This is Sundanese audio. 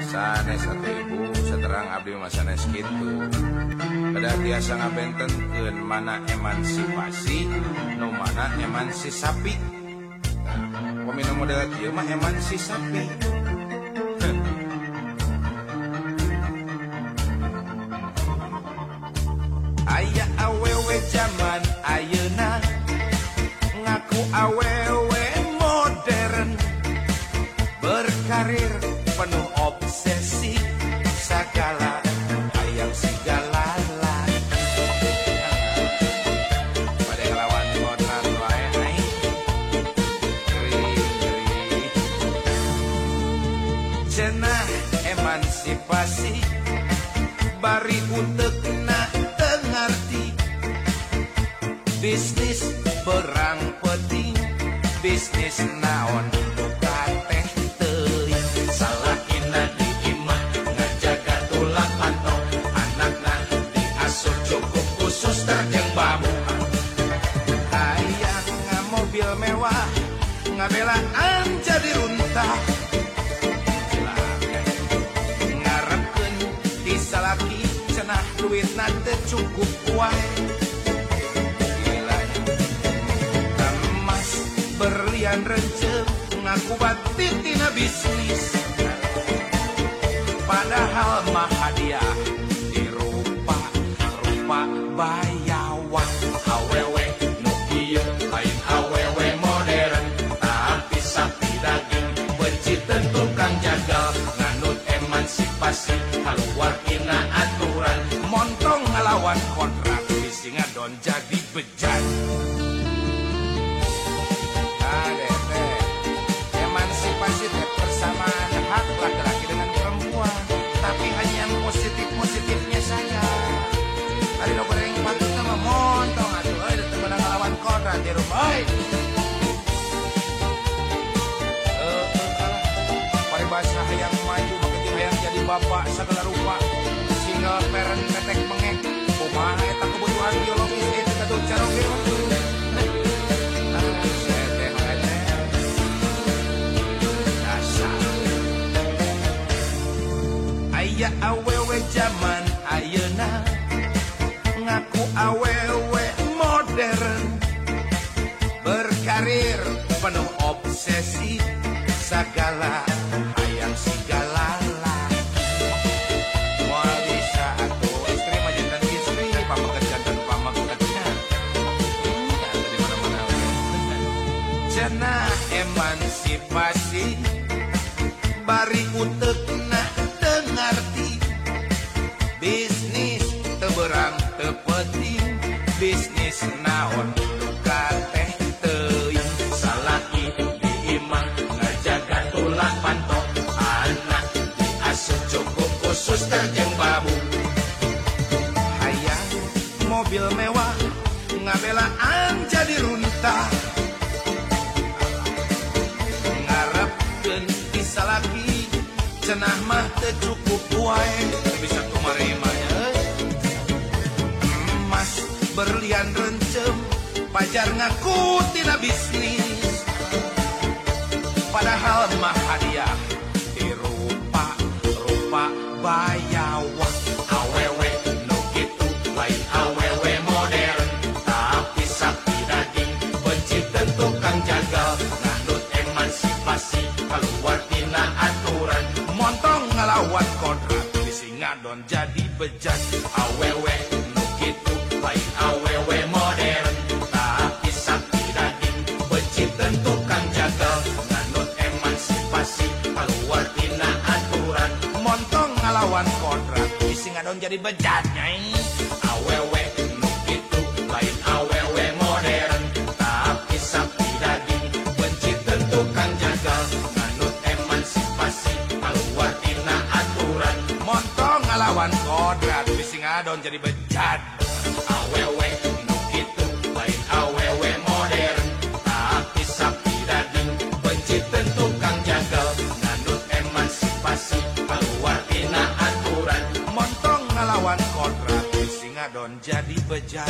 sanes atuh ibu saterang abdi mah sanes kitu. Kedah tiasa ngabentenkeun mana emansipasi nu mana emansisapi. Pamina model kieu mah emansisapi. Aya awewe zaman ayeuna ngaku awewe modern berkarir penuh obsesi segala hayang sigalala pada ngelawan kodrat wae ai geri cenah emansipasi bari utekna teu ngarti bisnis berang penting bisnis naon buka teh teuing salahina di imah ngajaga tulang pantau anakna diasuh cukup khusus terjeng bamu hayang mobil mewah ngabelaan jadi runtah ngarepkeun di salaki cenah duitna teu cukup wae berlian renceng ngaku batin tina bisnis padahal mah hadiah dirupa bayawan awewe nu ieu lain awewe modern tapi sapi daging benci tukang jagal nganut emansipasi kaluar tina aturan montong ngalawan kontrak bisi ngadon jadi bejat. Emansipasi persamaan hak laki-laki dengan perempuan, tapi hanya yang positif-positifnya saja. Tadi lo goreng patut sama montong atuh, datang menang lawan kontrak di rumah. Paribasa hayang maju, makanya hayang jadi bapak segala rupa. Single parent petek mengek, kumaha eta kebutuhan biologis itu katuh caroge. Aya awewe zaman ayeuna ngaku awewe modern berkarir penuh obsesi segala hayang sigalala moal bisa atuh istri mah jantan istri pamaget jantan pamagetna di mana-mana cenah emansipasi bari utekna ngarti bisnis teberang tepeting bisnis naon duka teh teuing salaki di imah ngajaga tulang pantau anak diasuh cukup khusus terjeng babu hayang mobil mewah ngabelaan jadi runtah ngarepkeun di salaki cenah mah teu cukup wae bisa kumarimanya emas berlian rencem pajar ngaku tina bisnis padahal mah hadiah dirupa bayawan awewe nu kitu lain awewe modern tapi sapi daging benci tukang jagal nganut emansipasi kaluar tina aturan montong ngelawan kontrak bisi ngadon jadi bejat awewe nu kitu lain awewe modern tapi sapi daging benci tukang jagal nganut emansipasi kaluar tina aturan montong ngelawan kontrak bisi ngadon jadi bejat nyai awewe nu kitu lain awewe modern tapi sapi daging benci tukang jagal lawan kodrat bisi ngadon jadi bejat awewe nu kitu lain awewe modern tapi sapi daging benci tukang jagal nganut emansipasi keluar tina aturan montong ngalawan kodrat bisi ngadon jadi bejat.